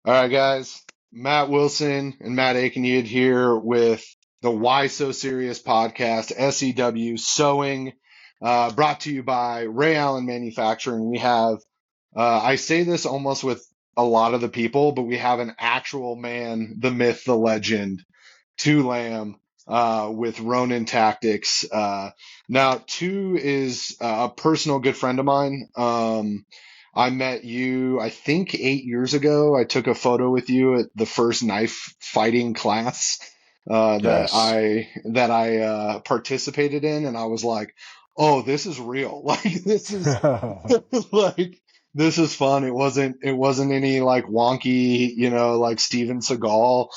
All right, guys. Matt Wilson and Matt Aikenhead here with the Why So Serious podcast, SEW Sewing, brought to you by Ray Allen Manufacturing. We have, I say this almost with a lot of the people, but we have an actual man, the myth, the legend, Two Lamb, with Ronin Tactics. Now, Two is a personal good friend of mine. I met you, I think 8 years ago. I took a photo with you at the first knife fighting class Yes. that I participated in, and I was like, "Oh, this is real! Like this is like this is fun." It wasn't any like wonky, like Steven Seagal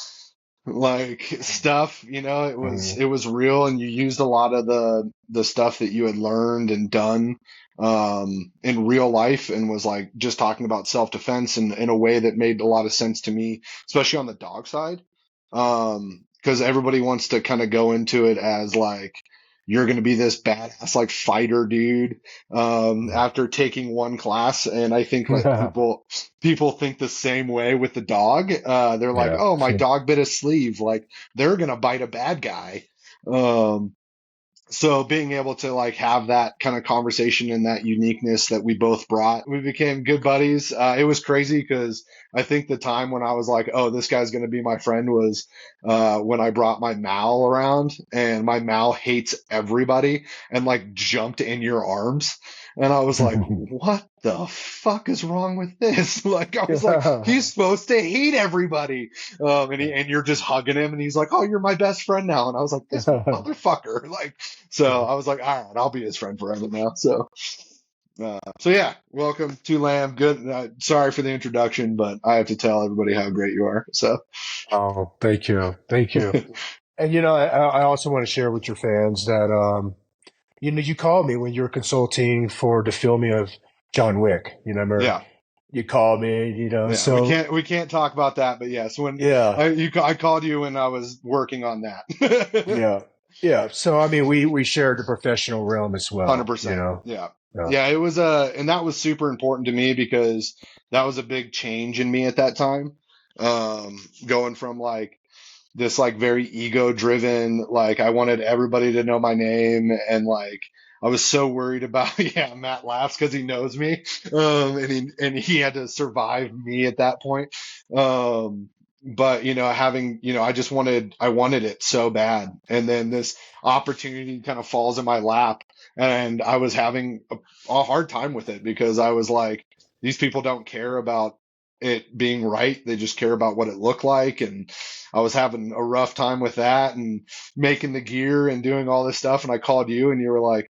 like stuff. It was Mhm. it was real, and you used a lot of the stuff that you had learned and done in real life, and was like just talking about self-defense in a way that made a lot of sense to me, especially on the dog side. Because everybody wants to kind of go into it as like you're going to be this badass like fighter dude after taking one class, and I think like people think the same way with the dog. They're like, Yeah. "Oh, my dog bit a sleeve." Like they're gonna bite a bad guy. Um, so being able to like have that kind of conversation and that uniqueness that we both brought, we became good buddies. It was crazy because I think the time when I was like, "Oh, this guy's gonna be my friend," was when I brought my Mal around, and my Mal hates everybody and like jumped in your arms. And I was like, what the fuck is wrong with this? Like, I was like, he's supposed to hate everybody. And you're just hugging him, and he's like, "Oh, you're my best friend now." And I was like, "This motherfucker!" Like, so I was like, "All right, I'll be his friend forever now." So yeah, welcome to Lamb. Good. Sorry for the introduction, but I have to tell everybody how great you are. So Oh, thank you. Thank you. And I also want to share with your fans that you called me when you were consulting for the filming of John Wick. Remember yeah, you called me, yeah, we so can't talk about that, but yes, when yeah, I called you when I was working on that. yeah, yeah. So I mean, we shared the professional realm as well, 100%. Yeah. Yeah. Yeah, it was and that was super important to me because that was a big change in me at that time. Going from like this like very ego driven, like I wanted everybody to know my name, and like I was so worried about yeah, Matt laughs because he knows me. And he had to survive me at that point. But having, I wanted it so bad. And then this opportunity kind of falls in my lap, and I was having a hard time with it because I was like, these people don't care about it being right. They just care about what it looked like. And I was having a rough time with that and making the gear and doing all this stuff. And I called you, and you were like,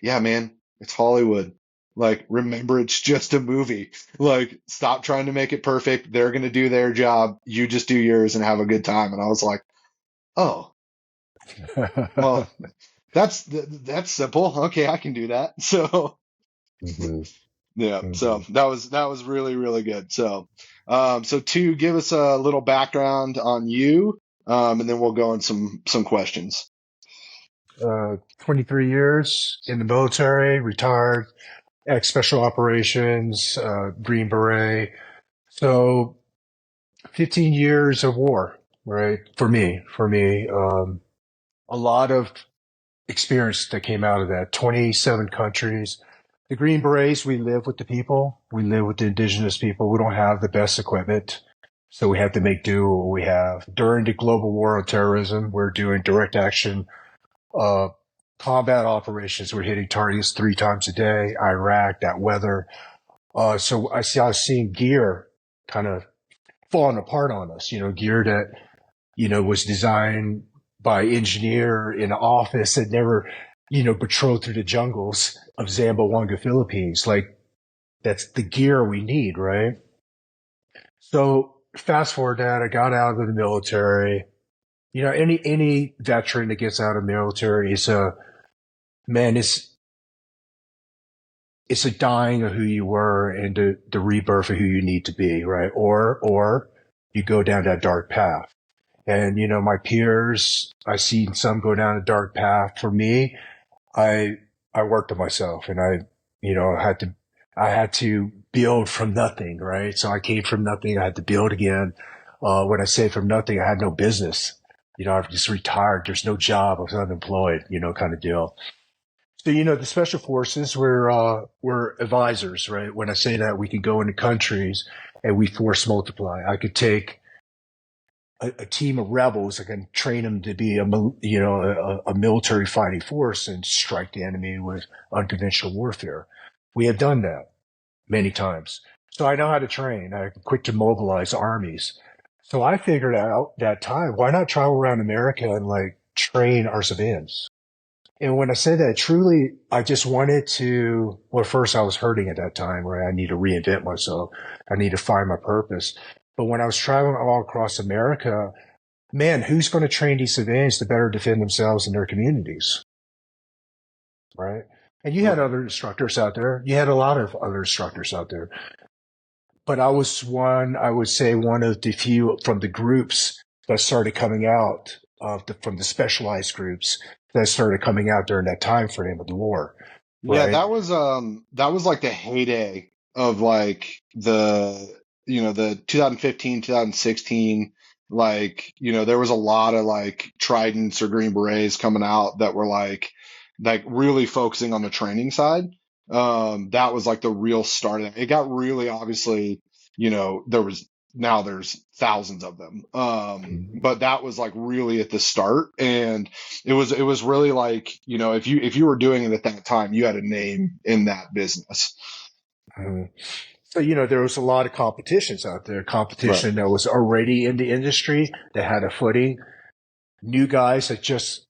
"Yeah, man, it's Hollywood. Like, remember, it's just a movie. Like, stop trying to make it perfect. They're going to do their job. You just do yours and have a good time." And I was like, "Oh, well, that's simple. Okay, I can do that." So Hmm. yeah, so Hmm. that was really really good. So to give us a little background on you, and then we'll go on some questions. 23 years in the military, retired, ex special operations, Green Beret. So 15 years of war, right? For me, a lot of experience that came out of that. 27 countries. The Green Berets, we live with the people. We live with the indigenous people. We don't have the best equipment. So we have to make do with what we have. During the global war on terrorism, we're doing direct action, uh, combat operations. We're hitting targets 3 times a day. Iraq, that weather. So I was seeing gear kind of falling apart on us, gear that, was designed by engineer in an office that never, patrolled through the jungles of Zamboanga, Philippines. Like that's the gear we need, right? So fast forward that I got out of the military. Any veteran that gets out of the military is a man, it's a dying of who you were and the rebirth of who you need to be, right? Or you go down that dark path. And, my peers, I seen some go down a dark path. For me, I, I worked on myself and I had to I had to build from nothing, right? So I came from nothing. I had to build again. When I say from nothing, I had no business. I've just retired. There's no job. I was unemployed, kind of deal. So, the special forces were advisors, right? When I say that, we could go into countries and we force multiply. I could take a team of rebels. I can train them to be a military fighting force and strike the enemy with unconventional warfare. We have done that many times. So I know how to train. I'm quick to mobilize armies. So I figured out that time, why not travel around America and like train our civilians? And when I say that, truly, I just wanted to, well, first I was hurting at that time where I need to reinvent myself. I need to find my purpose. But when I was traveling all across America, man, who's going to train these civilians to better defend themselves in their communities? Right. And you had Right. other instructors out there. You had a lot of other instructors out there. But I was I would say one of the few from the groups that started coming out from the specialized groups that started coming out during that time frame of the war, Yeah, right? that was like the heyday of like the 2015, 2016, like there was a lot of like Tridents or Green Berets coming out that were like really focusing on the training side. That was like the real start of it. It got really, obviously, there's thousands of them. But that was like really at the start, and it was really like, if you were doing it at that time, you had a name in that business. Mhm. So, there was a lot of competitions out there, Right. competition that was already in the industry that had a footing, new guys that just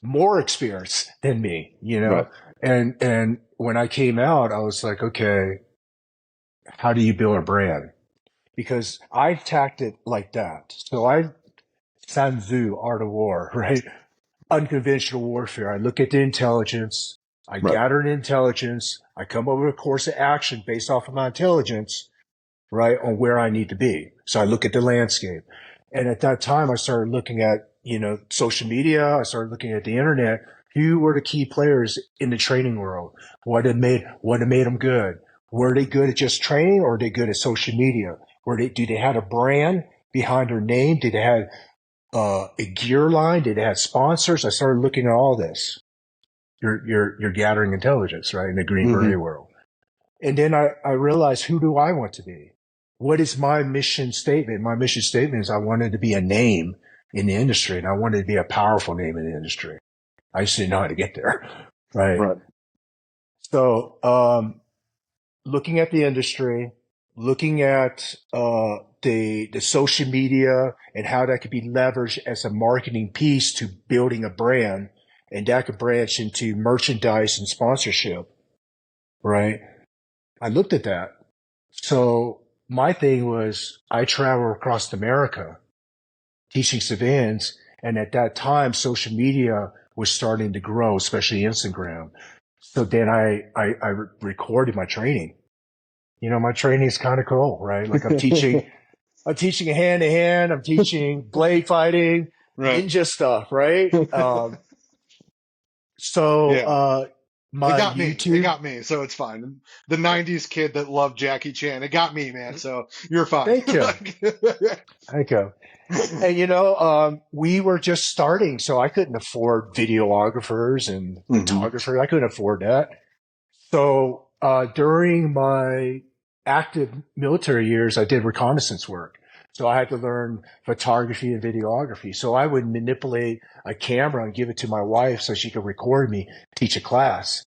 more experience than me, Right. and when I came out, I was like, okay, how do you build a brand? Because I attacked it like that. So I Sun Tzu, Art of War, right? Unconventional warfare. I look at the intelligence. I Right. gather an intelligence. I come up with a course of action based off of my intelligence, right, on where I need to be. So I look at the landscape. And at that time, I started looking at, social media. I started looking at the internet. Who were the key players in the training world? What had made them good? Were they good at just training, or were they good at social media? Do they have a brand behind their name? Did they have a gear line? Did they have sponsors? I started looking at all this. You're gathering intelligence, right, in the Green Hmm. Beret world. And then I realized, who do I want to be? What is my mission statement? My mission statement is I wanted to be a name in the industry, and I wanted to be a powerful name in the industry. I just didn't know how to get there. Right. Right. So, looking at the industry, looking at the social media and how that could be leveraged as a marketing piece to building a brand, and that could branch into merchandise and sponsorship, right? I looked at that. So my thing was I travel across America teaching civilians. And at that time, social media was starting to grow, especially Instagram. So then I recorded my training. My training is kind of cool, right? Like I'm teaching hand to hand. I'm teaching blade fighting, Right. ninja stuff, right? So, Yeah. It my got me. It YouTube, got me. So it's fine. The '90s kid that loved Jackie Chan. It got me, man. So you're fine. thank you. Thank you. And we were just starting, so I couldn't afford videographers and Hmm. photographers. I couldn't afford that. So during my active military years, I did reconnaissance work. So I had to learn photography and videography. So I would manipulate a camera and give it to my wife so she could record me, teach a class.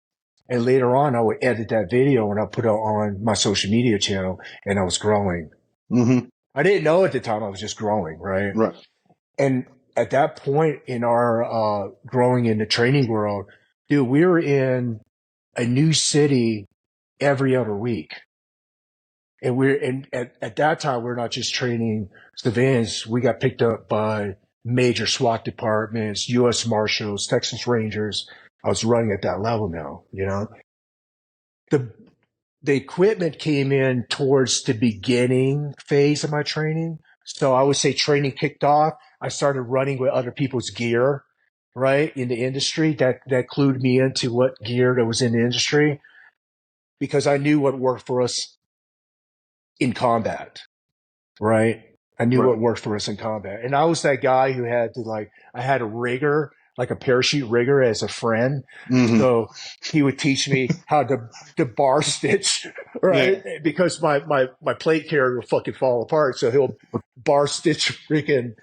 And later on, I would edit that video and I'll put it on my social media channel, and I was growing. Hmm. I didn't know at the time I was just growing, right? Right. And at that point in our growing in the training world, dude, we were in a new city every other week. And at that time, we're not just training civilians. We got picked up by major SWAT departments, U.S. Marshals, Texas Rangers. I was running at that level now, The, the equipment came in towards the beginning phase of my training. So I would say training kicked off. I started running with other people's gear, right, in the industry. That clued me into what gear that was in the industry. because I knew what worked for us in combat, right? I knew Right. what worked for us in combat. And I was that guy who had to like, I had a rigger, like a parachute rigger as a friend. Hmm. So he would teach me how to bar stitch, right? Yeah. Because my plate carrier will fucking fall apart. So he'll bar stitch freaking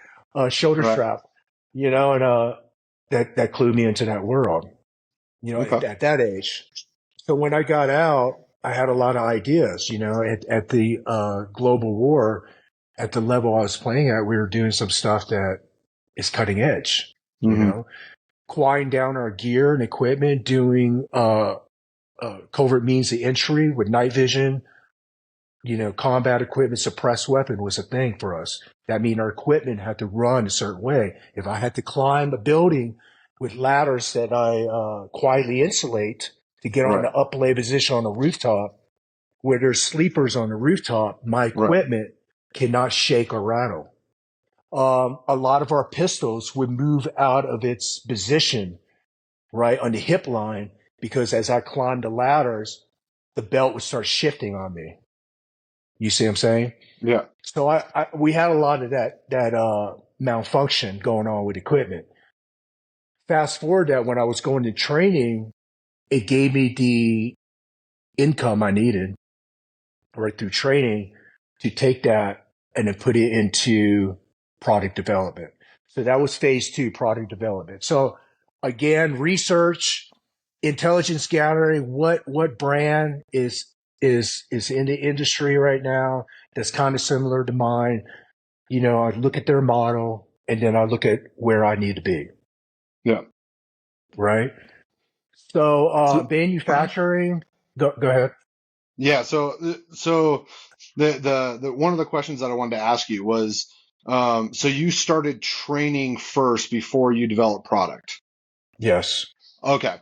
shoulder Right. strap, and that clued me into that world, Okay. at that age. So when I got out, I had a lot of ideas, at the global war, at the level I was playing at, we were doing some stuff that is cutting edge, Hmm. quieting down our gear and equipment, doing covert means of entry with night vision, combat equipment, suppressed weapon was a thing for us. That means our equipment had to run a certain way. If I had to climb a building with ladders that I quietly insulate to get on Right. the uplay position on the rooftop, where there's sleepers on the rooftop, my Right. equipment cannot shake or rattle. A lot of our pistols would move out of its position, right, on the hip line, because as I climbed the ladders, the belt would start shifting on me. You see what I'm saying? Yeah. So we had a lot of that malfunction going on with equipment. Fast forward that when I was going to training, it gave me the income I needed right through training to take that and then put it into product development. So that was phase two, product development. So again, research, intelligence gathering, what brand is in the industry right now that's kind of similar to mine. I look at their model and then I look at where I need to be, Yeah. right? So So, manufacturing, go ahead. yeah. So the one of the questions that I wanted to ask you was, so you started training first before you developed product. Yes. Okay.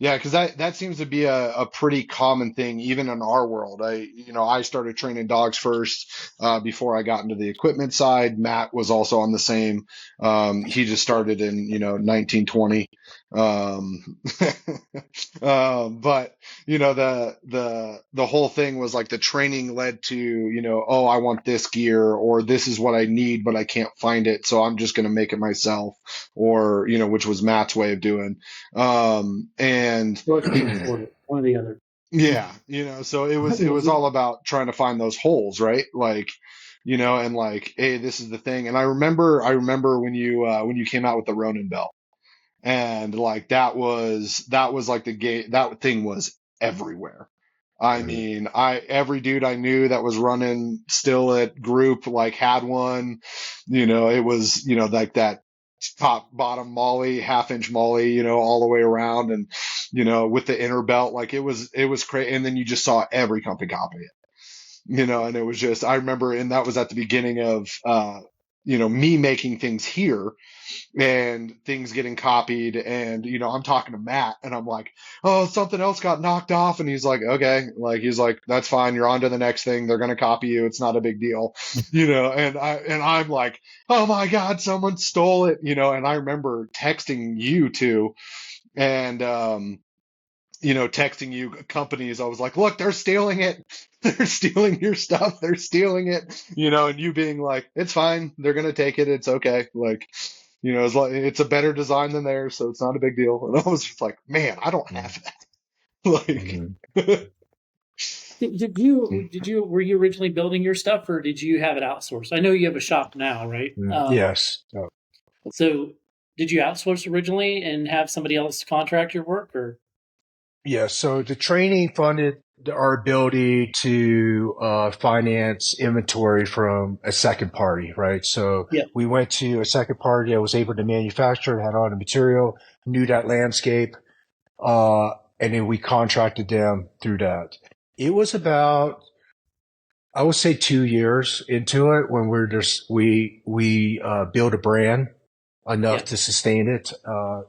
Yeah, because that seems to be a pretty common thing, even in our world. I started training dogs first before I got into the equipment side. Matt was also on the same. He just started in 1920. Um, but the whole thing was like the training led to oh, I want this gear, or this is what I need, but I can't find it, so I'm just going to make it myself, or which was Matt's way of doing. And Or if you can afford it. One or the other. yeah, so it was all about trying to find those holes, right? Like, and like, hey, this is the thing. And I remember when you came out with the Ronin belt, and like that was like the game. That thing was everywhere. I Mhm. mean, every dude I knew that was running still at group like had one. It was like that top bottom molly, half-inch molly, all the way around, and with the inner belt, like it was crazy. And then you just saw every company copy it, and it was just, I remember, and that was at the beginning of me making things here and things getting copied. And I'm talking to Matt and I'm like, oh, something else got knocked off, and he's like, okay, like, he's like, that's fine, you're on to the next thing, they're going to copy you, it's not a big deal. And I'm like, oh my god, someone stole it. And I remember texting you too, and texting you companies. I was like, look, they're stealing it. They're stealing your stuff. They're stealing it. And you being like, it's fine. They're going to take it. It's okay. Like, it's a better design than theirs, so it's not a big deal. And I was just like, man, I don't have that. Like, Mhm. Did you were you originally building your stuff, or did you have it outsourced? I know you have a shop now, right? Yes. So did you outsource originally and have somebody else contract your work, or Yeah, so the training funded our ability to finance inventory from a second party, right? So yeah, we went to a second party that was able to manufacture, had all the material, knew that landscape, uh, and then we contracted them through that. It was about, I would say, 2 years into it when we built a brand enough yeah, to sustain it.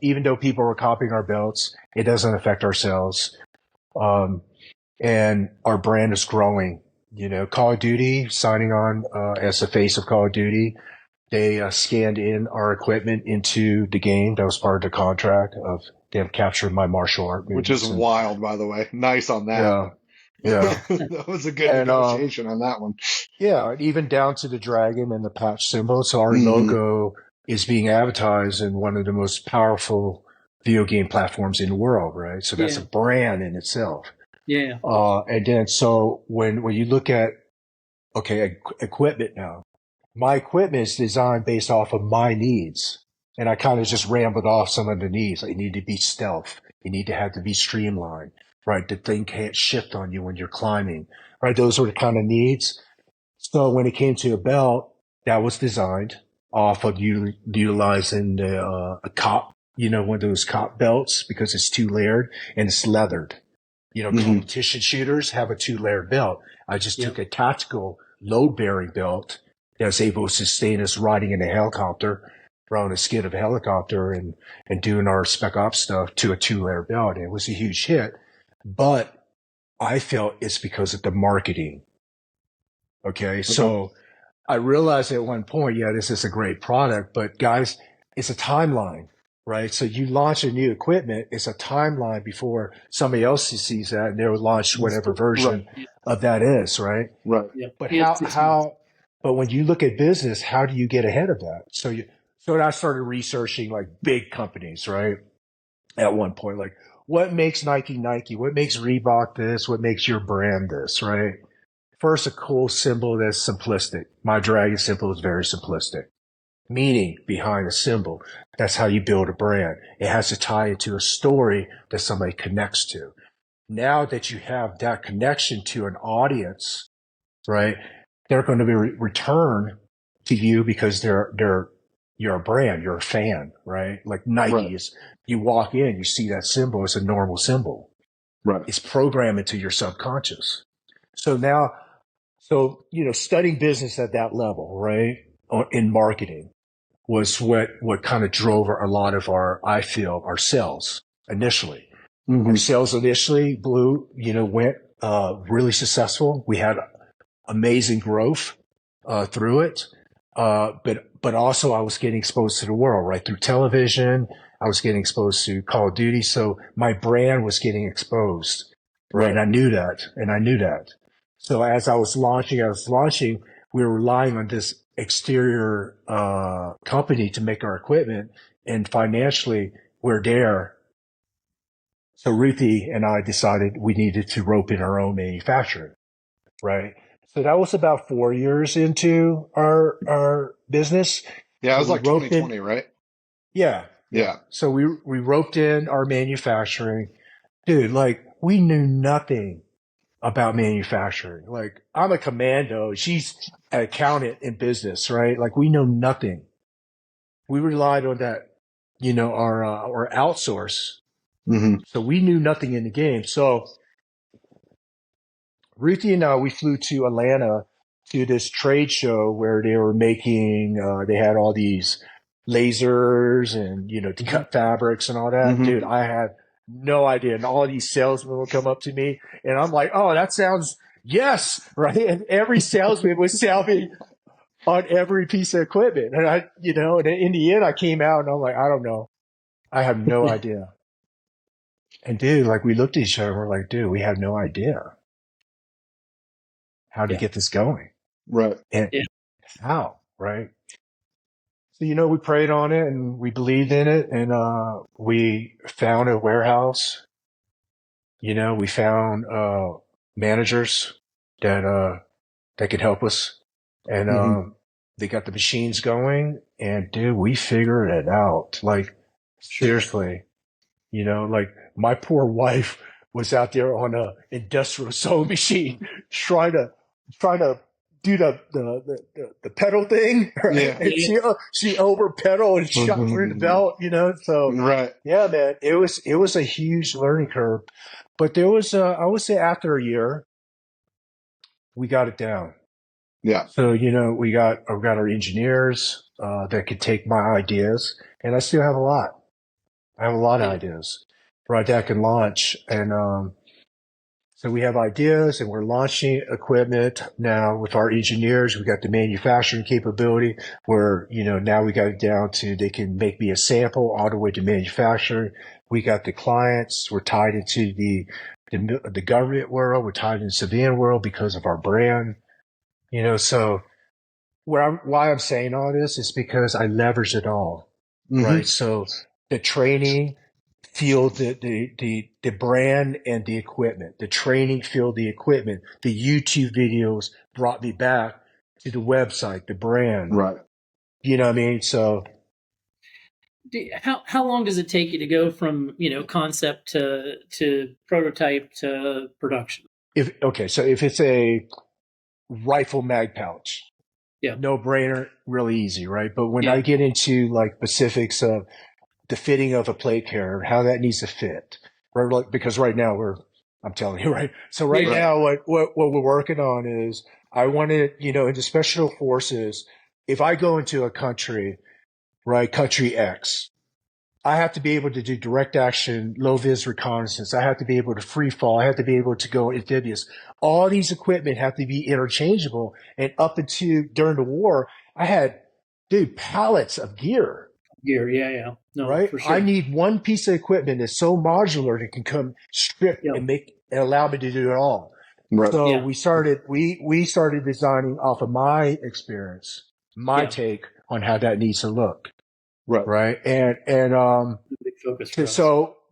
Even though people were copying our belts, it doesn't affect our sales. Um, and our brand is growing. Call of Duty signing on as the face of Call of Duty. They scanned in our equipment into the game. That was part of the contract of them capturing my martial art which is moves. And wild, by the way. Nice on that. yeah, Yeah. That was a good And negotiation on that one. yeah, and even down to the dragon and the patch symbol. So our Hmm. logo is being advertised in one of the most powerful video game platforms in the world, right? So that's a Yeah. brand in itself. Yeah. And then so when you look at okay, equipment now, my equipment is designed based off of my needs. And I kind of just rambled off some of the needs. Like, you need to be stealth. You need to have to be streamlined, right? The thing can't shift on you when you're climbing, right? Those were the kind of needs. So when it came to a belt, that was designed off of utilizing a cop, one of those cop belts because it's two layered and it's leathered. Hmm. Competition shooters have a two-layered belt. I just Yep. took a tactical load-bearing belt that was able to sustain us riding in a helicopter, around a skid of a helicopter and doing our spec ops stuff to a two-layer belt. And it was a huge hit, but I felt it's because of the marketing. Okay. Okay. So I realized at one point, yeah, this is a great product, but guys, it's a timeline, right? So you launch a new equipment, it's a timeline before somebody else sees that and they'll launch whatever Right. version Yeah. of that is, right? Right. Yep. But Yeah. It's 6 months. but when you look at business, how do you get ahead of that? So I started researching like big companies, right? At one point, like what makes Nike Nike? What makes Reebok this? What makes your brand this, right? First, a cool symbol that's simplistic. My dragon symbol is very simplistic. Meaning behind a symbol. That's how you build a brand. It has to tie into a story that somebody connects to. Now that you have that connection to an audience, right? They're going to be return to you because you're a brand, you're a fan, right? Like Right. Nike is, you walk in, you see that symbol, it's a normal symbol. Right. It's programmed into your subconscious. So now studying business at that level, right, in marketing was what kind of drove a lot of I feel, our sales initially. Our Hmm. sales initially went really successful. We had amazing growth through it. But also I was getting exposed to the world, right, through television. I was getting exposed to Call of Duty. So my brand was getting exposed, right? Right. And I knew that. So as I was launching, we were relying on this exterior company to make our equipment, and financially we're there. So Ruthie and I decided we needed to rope in our own manufacturing, right? So that was about 4 years into our business. Yeah, it So was we like roped in, 2020, right? yeah, yeah. Yeah. So we roped in our manufacturing, dude. Like we knew nothing about manufacturing. Like I'm a commando. She's an accountant in business, right? Like we know nothing. We relied on that, our outsource. Hmm. So we knew nothing in the game. So Ruthie and I, we flew to Atlanta to this trade show where they were making, they had all these lasers and, to Hmm. cut fabrics and all that. Hmm. Dude, I had no idea. And all these salesmen would come up to me and I'm like, oh, that sounds, yes, right. And every salesman was selling on every piece of equipment. And and in the end, I came out and I'm like, I don't know. I have no idea. And dude, like we looked at each other and we're like, dude, we have no idea how to Yeah. get this going. Right. And Yeah. how, right? So, we prayed on it and we believed in it and, we found a warehouse, we found, managers that could help us and, Hmm. they got the machines going and dude, we figured it out. Like Sure. seriously, like my poor wife was out there on a industrial sewing machine trying to do the pedal thing, right? Yeah. And Yeah. she over pedal and shot through the belt, So Right. yeah, man, it was a huge learning curve, but there was I would say after a year we got it down. Yeah. So we got our engineers that could take my ideas, and I still have a lot. I have a lot of Yeah. ideas, right, that I can launch. And so we have ideas and we're launching equipment now with our engineers. We got the manufacturing capability where, now we got it down to they can make me a sample all the way to manufacturing. We got the clients. We're tied into the government world. We're tied in the civilian world because of our brand. So why I'm saying all this is because I leverage it all, Hmm. right? So the training fueled the brand and the equipment. The training fueled the equipment. The YouTube videos brought me back to the website, the brand. Right. You know what I mean? So How long does it take you to go from concept to prototype to production? so if it's a rifle mag pouch, Yeah, no brainer, really easy, right? But when I yeah, get into like specifics of the fitting of a plate carrier, how that needs to fit, right? Like, because right now I'm telling you, right? So right yeah, Right. now, what we're working on is I want to, into special forces. If I go into a country, right, country X, I have to be able to do direct action, low vis reconnaissance. I have to be able to free fall. I have to be able to go amphibious. All these equipment have to be interchangeable. And up until during the war, I had, dude, pallets of gear, gear. Yeah. No, right? for I sure. need one piece of equipment that's so modular that can come strip Yeah, and make and allow me to do it all. Right. So yeah, we started designing off of my experience, my yeah. take on how that needs to look, Right. right? And Big focus for us.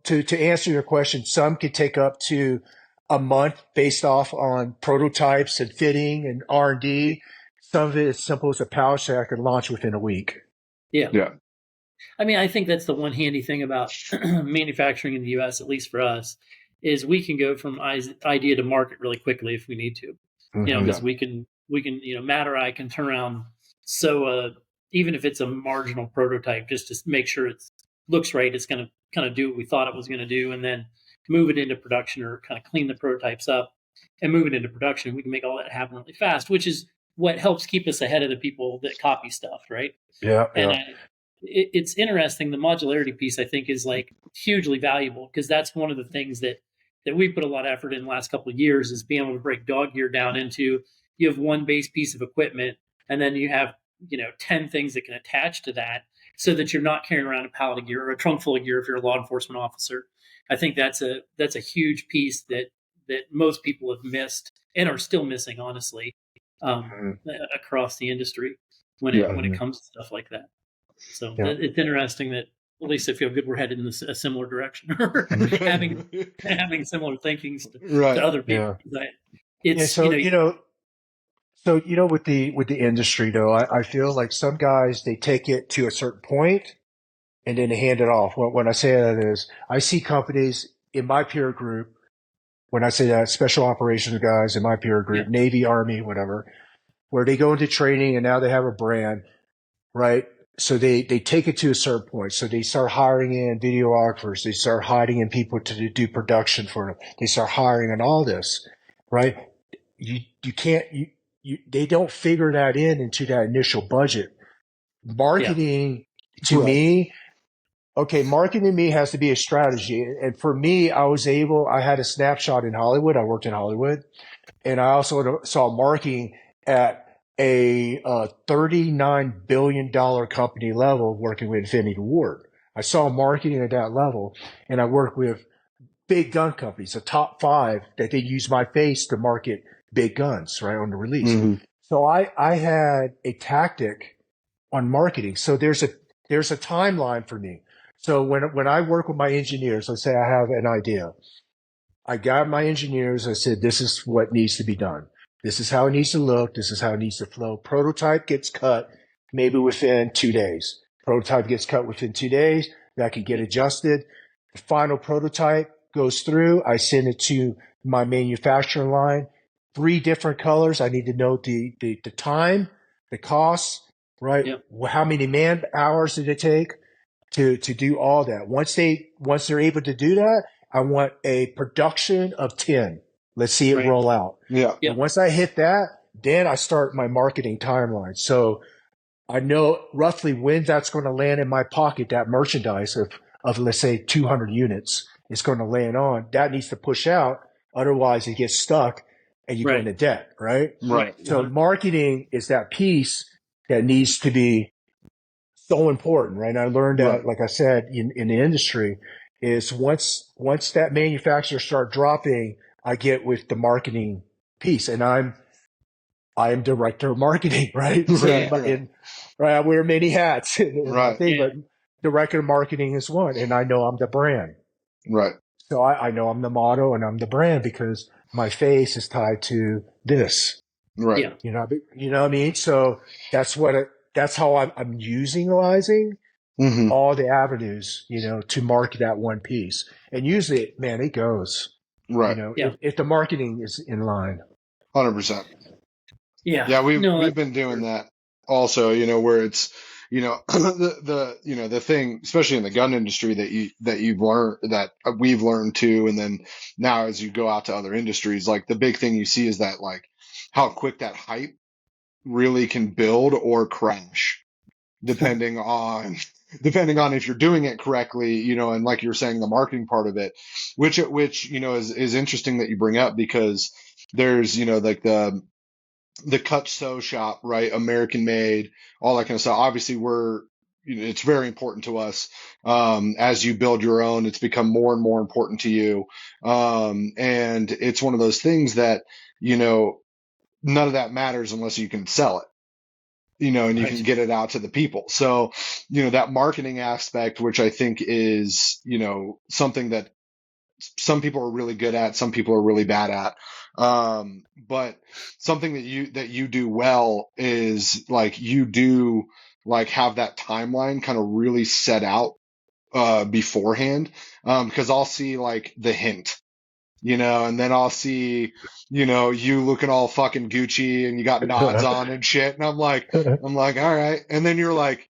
to answer your question, some could take up to a month based off on prototypes and fitting and R&D. Some of it is simple as a pouch that I could launch within a week. Yeah. Yeah. I mean, I think that's the one handy thing about manufacturing in the U.S., at least for us, is we can go from idea to market really quickly if we need to. Mm-hmm. Because Yeah. we can Matt or I can turn around. So even if it's a marginal prototype, just to make sure it looks right, it's going to kind of do what we thought it was going to do, and then move it into production or kind of clean the prototypes up and move it into production. We can make all that happen really fast, which is what helps keep us ahead of the people that copy stuff, right? Yeah, And yeah. it's interesting. The modularity piece, I think, is like hugely valuable because that's one of the things that we put a lot of effort in the last couple of years is being able to break dog gear down into you have one base piece of equipment and then you have 10 things that can attach to that so that you're not carrying around a pallet of gear or a trunk full of gear if you're a law enforcement officer. I think that's a huge piece that most people have missed and are still missing, honestly, um, Mhm. across the industry when it Yeah. when it Mhm. comes to stuff like that. So Yeah. it's interesting that at least I feel good we're headed in a similar direction or having similar thinkings to Right. other people. Yeah. Yeah. It's So, with the industry though, I feel like some guys, they take it to a certain point and then they hand it off. When I say that is, I see companies in my peer group, when I say that, special operations guys in my peer yeah, group, Navy, Army, whatever, where they go into training and now they have a brand, right? So they take it to a certain point. So they start hiring in videographers. They start hiring in people to do production for them. They start hiring in all this, right? You can't, they don't figure that into that initial budget. yeah, Marketing to Right. me, okay, marketing to me has to be a strategy. And for me, I had a snapshot in Hollywood. I worked in Hollywood. And I also saw marketing at a $39 billion company level working with Infinity Ward. I saw marketing at that level, and I worked with big gun companies, the top five that they use my face to market big guns, right, on the release. Hmm. So I had a tactic on marketing. So there's a timeline for me. So when I work with my engineers, let's say I have an idea. I got my engineers. I said, this is what needs to be done. This is how it needs to look. This is how it needs to flow. Prototype gets cut maybe within 2 days. Prototype gets cut within 2 days. That can get yeah, adjusted. The final prototype goes through. I send it to my manufacturing line. 3 different colors. I need to know the time, the cost, right? yeah, How many man hours did it take to do all that? Once they're able to do that, I want a production of 10. Let's see it right, roll out. Yeah. yeah, And once I hit that, then I start my marketing timeline. So I know roughly when that's going to land in my pocket, that merchandise of let's say 200 units is going to land on. That needs to push out. Otherwise, it gets stuck and you go right, into debt, right? right, Right. So marketing is that piece that needs to be so important, right? And I learned that, Right. like I said, in the industry. is once that manufacturer start dropping, I get with the marketing piece, and I am director of marketing, right? So Right, Yeah. right, right, I wear many hats in my right, thing, Yeah. but director of marketing is one, and I know I'm the brand. right, So I know I'm the model and I'm the brand because my face is tied to this. right. Yeah. You know what I mean? So that's how I'm utilizing Hmm. all the avenues, to market that one piece. And usually, man, it goes, Right. Yeah. if the marketing is in line. 100%. Yeah. Yeah, No, we've that's been for doing sure. that also, where it's, the thing, especially in the gun industry that you've learned that we've learned too, and then now as you go out to other industries, like the big thing you see is that like how quick that hype really can build or crash depending on if you're doing it correctly, and like you're saying, the marketing part of it, which is interesting that you bring up because there's like the cut sew shop, right? American made, all that kind of stuff. Obviously, it's very important to us. As you build your own, it's become more and more important to you. And it's one of those things that, none of that matters unless you can sell it, and you can Right. get it out to the people. So, that marketing aspect, which I think is, something that some people are really good at, some people are really bad at. But something that you do well is like you do like have that timeline kind of really set out beforehand. Because I'll see like the hint, and then I'll see, you looking all fucking Gucci and you got nods on and shit, and I'm like, all right, and then you're like,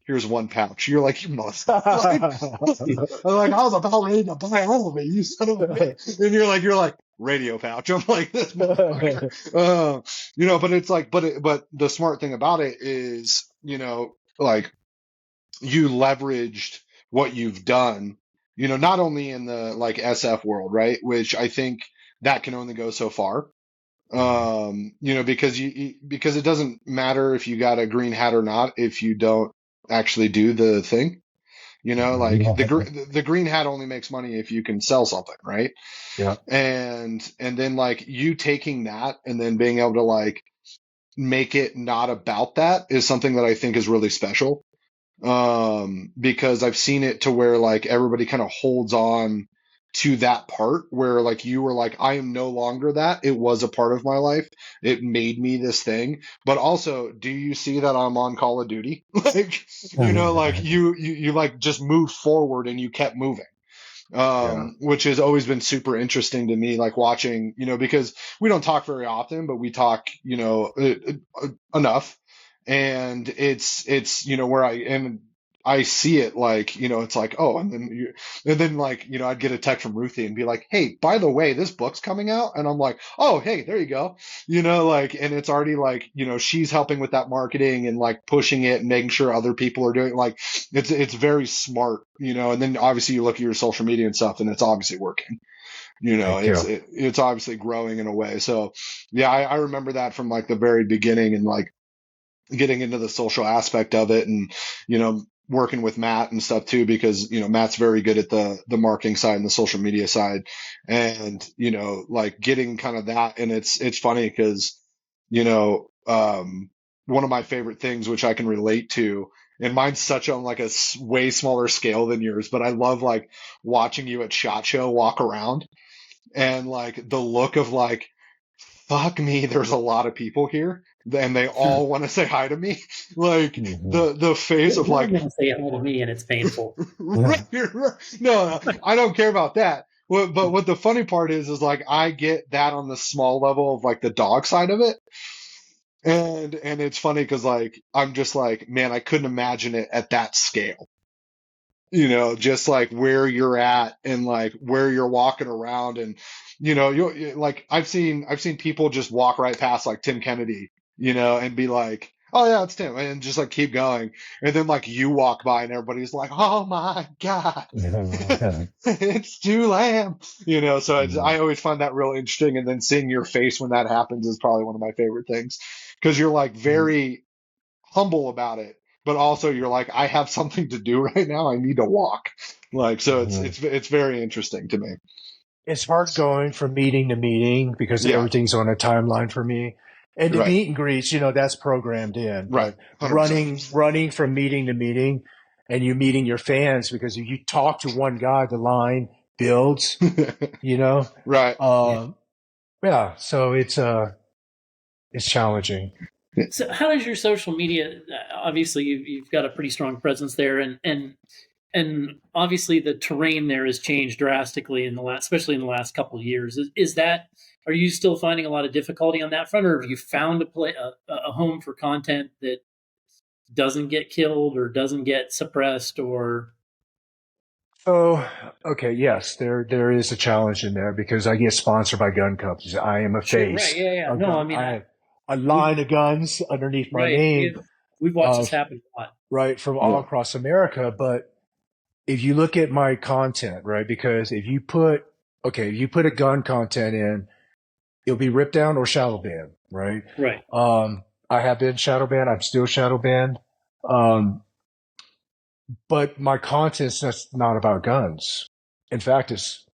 here's one pouch. You're like, you must. I'm like, I was about ready to buy all of it, you son of a bitch. And you're like, radio pouch. I'm like, this motherfucker. But it's like, but the smart thing about it is, like you leveraged what you've done, not only in the like SF world, right? Which I think that can only go so far. Because because it doesn't matter if you got a green hat or not if you don't actually do the thing. Like the green hat only makes money if you can sell something, right? Yeah. And then like you taking that and then being able to like make it not about that is something that I think is really special. Because I've seen it to where like everybody kind of holds on to that part where like you were like, I am no longer that. It was a part of my life. It made me this thing. But also, do you see that I'm on Call of Duty? Like, like you like just moved forward and you kept moving. Yeah. Which has always been super interesting to me, like watching, because we don't talk very often, but we talk, enough. And it's, where I see it like, it's like, oh, and then like, I'd get a text from Ruthie and be like, hey, by the way, this book's coming out. And I'm like, oh, hey, there you go. Like, and it's already like, she's helping with that marketing and like pushing it and making sure other people are doing like, it's very smart, and then obviously you look at your social media and stuff and it's obviously working. Thank It's you. it's obviously growing in a way. So yeah, I remember that from like the very beginning and like getting into the social aspect of it and working with Matt and stuff too because Matt's very good at the marketing side and the social media side and like getting kind of that and it's funny because one of my favorite things which I can relate to and mine's such on like a way smaller scale than yours but I love like watching you at SHOT Show walk around and like the look of like fuck me, there's a lot of people here and they all want to say hi to me. Like Mhm. the face You're of going like, to say hi to me, and it's painful. right, right. No, I don't care about that. But what the funny part is like I get that on the small level of like the dog side of it. And it's funny because like I'm just like, man, I couldn't imagine it at that scale. Just like where you're at and like where you're walking around and you like I've seen people just walk right past like Tim Kennedy, and be like, "Oh yeah, it's Tim." And just like keep going. And then like you walk by and everybody's like, "Oh my God." Yeah. It's Stu Lamb, so Mhm. I always find that real interesting. And then seeing your face when that happens is probably one of my favorite things because you're like very humble about it, but also you're like, I have something to do right now. I need to walk. Like, so Mhm. it's very interesting to me. It's hard going from meeting to meeting because Yeah, everything's on a timeline for me. And the right, meet and greets, that's programmed in. right, But 100%. running from meeting to meeting, and you meeting your fans because if you talk to one guy, the line builds. You know, Right. Yeah. um, yeah. So it's challenging. So, how does your social media? Obviously, you've got a pretty strong presence there, and obviously the terrain there has changed drastically in the last, especially in the last couple of years. Is that? Are you still finding a lot of difficulty on that front, or have you found a home for content that doesn't get killed or doesn't get suppressed or? So, okay, yes, there is a challenge in there because I get sponsored by gun companies. I am a Sure, right, face yeah, yeah. of No, I gun. mean, I have a we've line of guns underneath my right, name we've watched this of happen a lot. right from all Yeah. across America. But if you look at my content, right, because if you put a gun content in, it'll be ripped down or shadow banned, right? Right, I have been shadow banned. I'm still shadow banned. Um, but my content's just not about guns. In fact, it's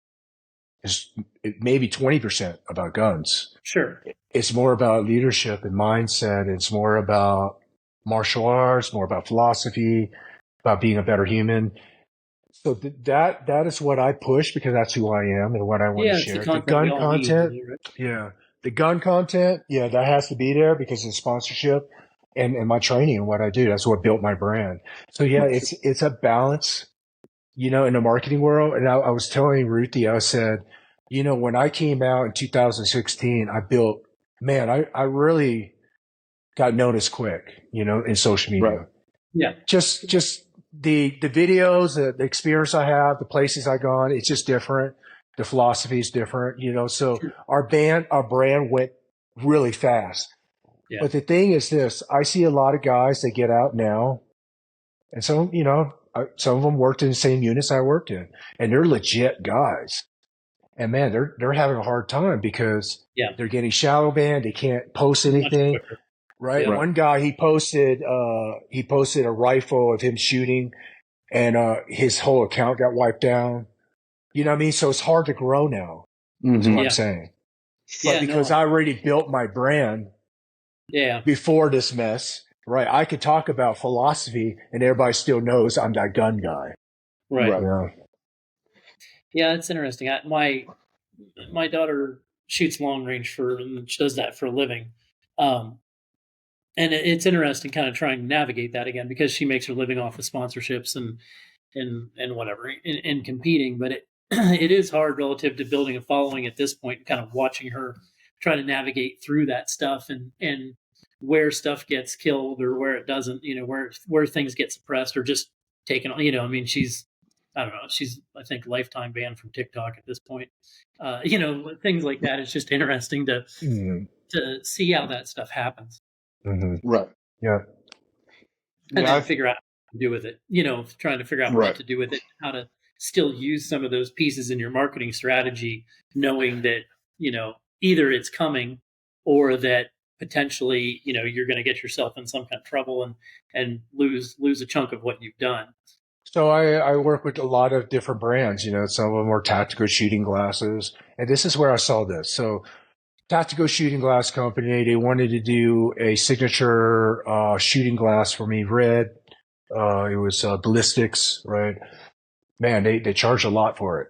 maybe 20% about guns. sure, It's more about leadership and mindset. It's more about martial arts, more about philosophy, about being a better human. So that is what I push because that's who I am and what I want to yeah. It's the share. The content we gun all need, content, really, right? yeah, the gun content, yeah, that has to be there because of sponsorship and my training and what I do. That's what built my brand. So yeah, it's a balance, in the marketing world. And I was telling Ruthie, I said, when I came out in 2016, I really got noticed quick, in social Right. media. Yeah, Just the videos, the experience I have, the places I gone, it's just different. The philosophy is different, so sure, our brand went really fast. yeah, But the thing is this, I see a lot of guys that get out now and some of them worked in the same units I worked in, and they're legit guys. And man, they're having a hard time because yeah. they're getting shadow banned. They can't post Much anything. quicker. Right? Yeah, Right. One guy he posted a rifle of him shooting, and his whole account got wiped down. You know what I mean? So it's hard to grow now. Is what Hmm. I'm yeah, saying. But yeah. because No, I already built my brand yeah, before this mess, right? I could talk about philosophy, and everybody still knows I'm that gun guy. right. Right. Yeah. Yeah, it's interesting. My daughter shoots long range and she does that for a living. Um, and it's interesting kind of trying to navigate that again because she makes her living off of sponsorships and whatever and competing, but it it is hard relative to building a following at this point, kind of watching her try to navigate through that stuff and where stuff gets killed or where it doesn't, where things get suppressed or just taken, I mean, I don't know, she's, I think, lifetime banned from TikTok at this point. Things like that. It's just interesting Mm-hmm. to see how that stuff happens Mm-hmm. Right. Yeah. and Yeah. then figure out what to do with it. Trying to figure out what Right. to do with it, how to still use some of those pieces in your marketing strategy, knowing that, either it's coming or that potentially, you're going to get yourself in some kind of trouble and lose a chunk of what you've done. So I work with a lot of different brands. Some of them are tactical shooting glasses, and this is where I saw this. So tactical shooting glass company, they wanted to do a signature shooting glass for me, red. It was ballistics, right? Man, they charge a lot for it.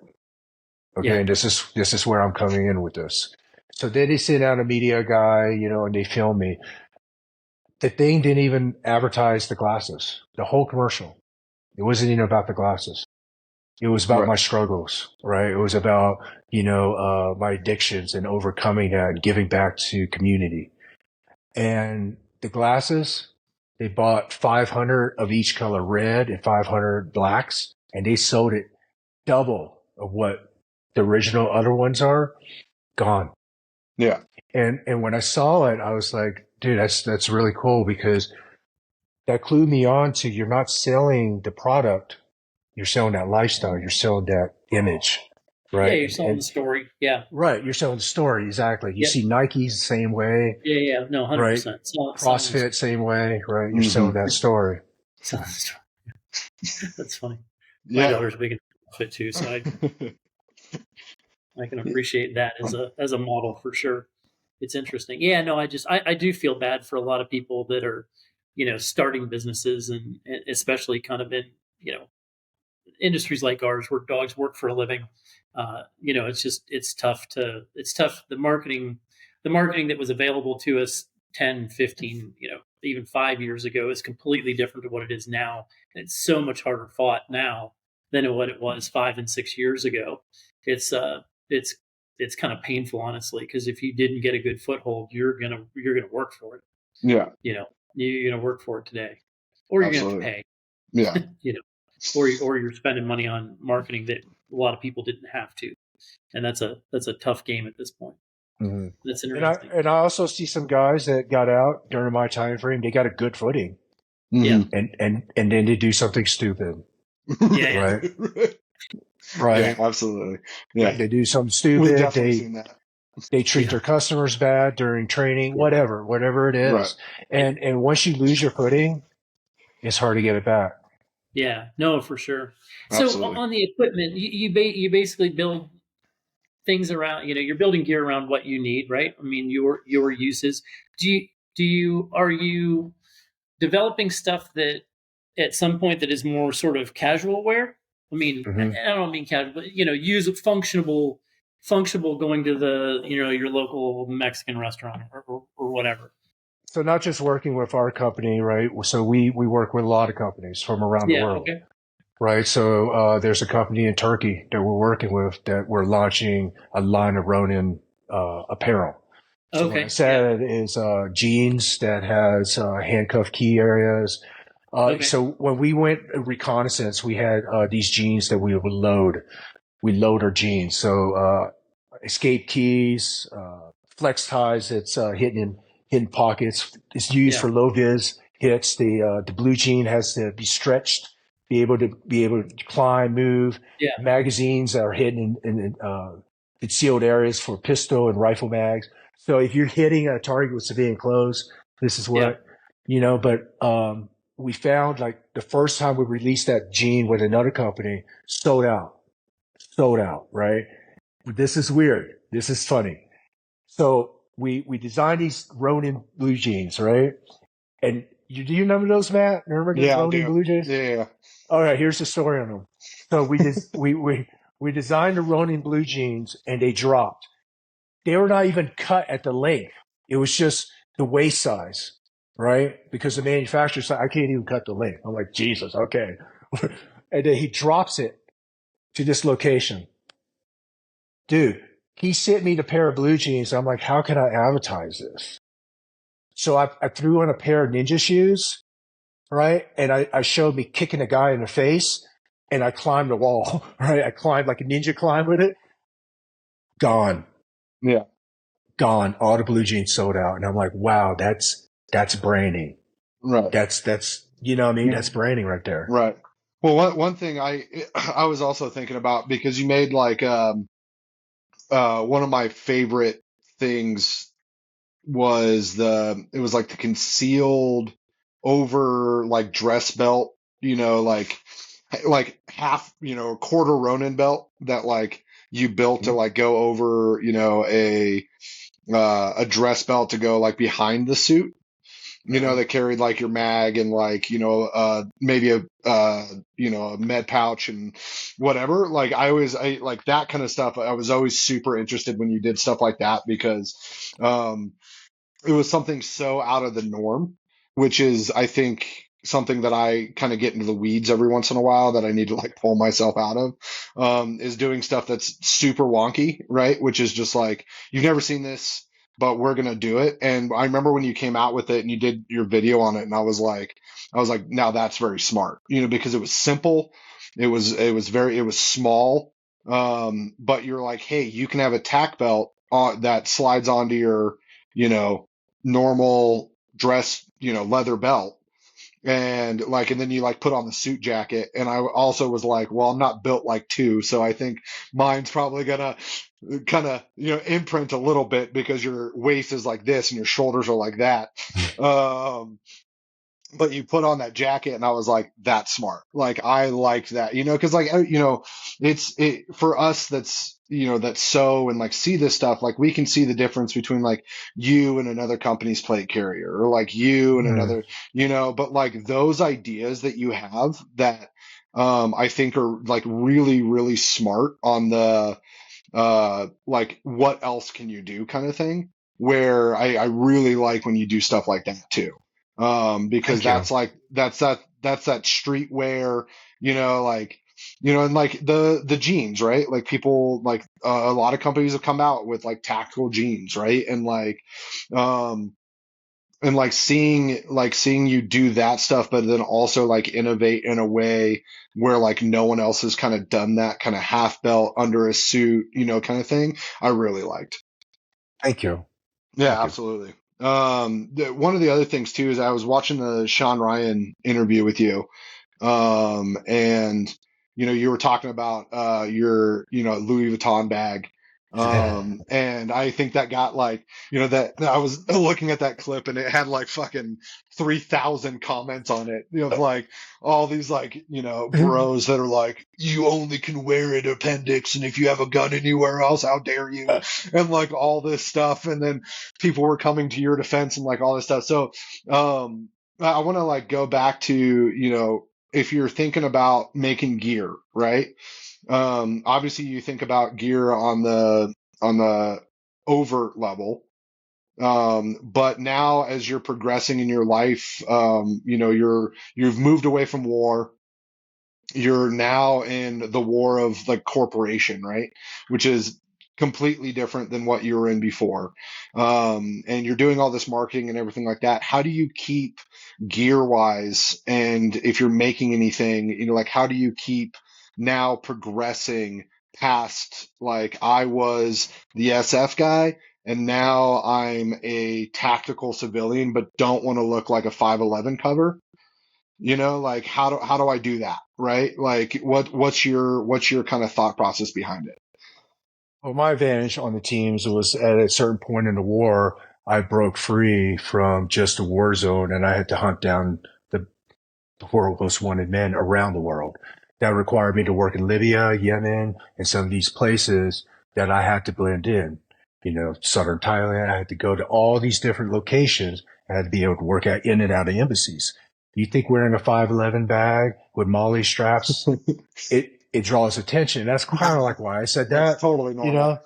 Okay, Yeah. and this is where I'm coming in with this. So then they sent out a media guy, and they filmed me. The thing didn't even advertise the glasses. The whole commercial. It wasn't even about the glasses. It was about Right. my struggles, right? It was about, my addictions and overcoming that and giving back to community. And the glasses, they bought 500 of each color, red and 500 blacks, and they sold it double of what the original other ones are. Gone. Yeah. And when I saw it, I was like, dude, that's really cool because that clued me on to you're not selling the product, you're selling that lifestyle, you're selling that image, Yeah. right? You're And, selling and the story. Yeah. right, you're selling the story exactly. You Yep. see Nike's the same way, Yeah. Yeah. No, right? 100%. Selling the CrossFit same way, right? You're Hmm. selling that story. selling the story. That's funny. My Yeah. daughter's big. it too. So I can appreciate that as a model for sure. It's interesting. Yeah, no, I do feel bad for a lot of people that are, starting businesses and especially kind of in, industries like ours where dogs work for a living. It's tough. The marketing that was available to us 10, 15, even 5 years ago is completely different to what it is now. It's so much harder fought now than what it was 5 and 6 years ago. It's uh, it's it's kind of painful, honestly, because if you didn't get a good foothold, you're gonna work for it. Yeah, You know, you're gonna work for it today, or you're gonna have to absolutely. pay. Yeah, You know, or you're spending money on marketing that a lot of people didn't have to, and that's a tough game at this point. Hmm. That's And I interesting. and I also see some guys that got out during my time frame. They got a good footing, Yeah, hmm and then they do something stupid, yeah, right? yeah, Right. absolutely. Yeah, They do something we've stupid. definitely seen that. They treat yeah, their customers bad during training, yeah, whatever it Right, is. And once you lose your footing, it's hard to get it back. yeah. No, for sure. So absolutely. on the equipment, you basically build things around. You're building gear around what you need, right? I mean, your uses. Are you developing stuff that at some point that is more sort of casual wear? I mean, Hmm. I don't mean casual, but use functional going to the your local Mexican restaurant or whatever. So not just working with our company, right? So we work with a lot of companies from around the Yeah. world, Okay. right? So there's a company in Turkey that we're working with that we're launching a line of Ronin apparel. So what I Okay. Yeah. said is jeans that has handcuff key areas. Okay. So when we went reconnaissance, we had these jeans that we would load. We load our jeans. So escape keys, flex ties that's hidden in hidden pockets. It's used Yeah. for low vis hits. The blue jean has to be stretched, be able to climb, move. Yeah. Magazines are hidden in concealed areas for pistol and rifle mags. So if you're hitting a target with civilian clothes, this is Yeah. what you know. But we found like the first time we released that jean with another company, sold out, right? This is weird. This is funny. So we designed these Ronin blue jeans, right? And do you remember those, Matt? Remember the Yeah, I Ronin do. blue jeans? Yeah, yeah, All right, here's the story on them. So we designed the Ronin blue jeans and they dropped. They were not even cut at the length. It was just the waist size, right? Because the manufacturer said I can't even cut the length. I'm like, Jesus, okay. And then he drops it to this location. Dude, he sent me the pair of blue jeans. I'm like, how can I advertise this? So I threw on a pair of ninja shoes, right? And I showed me kicking a guy in the face and I climbed the wall, right? I climbed like a ninja climb with it. Gone, yeah. gone. All the blue jeans sold out. And I'm like, wow, that's branding. Right, That's, you know what I mean? That's branding right there. right. Well, one thing I was also thinking about because you made like one of my favorite things was it was like the concealed over like dress belt, like half, a quarter Ronin belt that like you built to Mhm. like go over, a dress belt to go like behind the suit, Uh-huh. that carried like your mag and like, maybe a med pouch and whatever. Like I like that kind of stuff. I was always super interested when you did stuff like that because, um, it was something so out of the norm, which is, I think, something that I kind of get into the weeds every once in a while that I need to like pull myself out of, is doing stuff that's super wonky, right? Which is just like, you've never seen this, but we're going to do it. And I remember when you came out with it and you did your video on it, and I was like, now that's very smart, because it was simple. It was small. But you're like, hey, you can have a tack belt that slides onto your, you know, normal dress, leather belt. And then you like put on the suit jacket. And I also was like, well, I'm not built like two. So I think mine's probably gonna kind of, imprint a little bit because your waist is like this and your shoulders are like that. Um, but you put on that jacket and I was like, that's smart. Like I liked that, cause like, for us that's, that sew and like see this stuff, like we can see the difference between like you and another company's plate carrier or like you and Mm, another, but like those ideas that you have that, I think are like really, really smart on the, like what else can you do kind of thing, where I really like when you do stuff like that too, because thank you. that's that streetwear, like, and like the jeans, right? Like people like, a lot of companies have come out with like tactical jeans, right? Um and like seeing you do that stuff, but then also like innovate in a way where like no one else has kind of done that kind of half belt under a suit, kind of thing. I really liked. Thank you. Yeah, Thank you. absolutely. One of the other things too is I was watching the Sean Ryan interview with you, and you were talking about your Louis Vuitton bag, and I think that got like that I was looking at that clip and it had like fucking 3,000 comments on it, of like all these like bros that are like, you only can wear it appendix, and if you have a gun anywhere else, how dare you, and like all this stuff, and then people were coming to your defense and like all this stuff. So I want to like go back to, if you're thinking about making gear, right? Obviously you think about gear on the overt level. But now as you're progressing in your life, you've moved away from war. You're now in the war of like corporation, right? Which is completely different than what you were in before. And you're doing all this marketing and everything like that. How do you keep gear wise? And if you're making anything, like how do you keep now progressing past, like I was the SF guy and now I'm a tactical civilian, but don't want to look like a 511 cover? Like how do I do that, right? Like what's your kind of thought process behind it? Well, my advantage on the teams was at a certain point in the war, I broke free from just a war zone and I had to hunt down the, the world's most wanted men around the world. That required me to work in Libya, Yemen, and some of these places that I had to blend in. Southern Thailand, I had to go to all these different locations. I had to be able to work out in and out of embassies. Do you think wearing a 511 bag with Molly straps it draws attention. That's kind of like why I said That's that, totally you normal.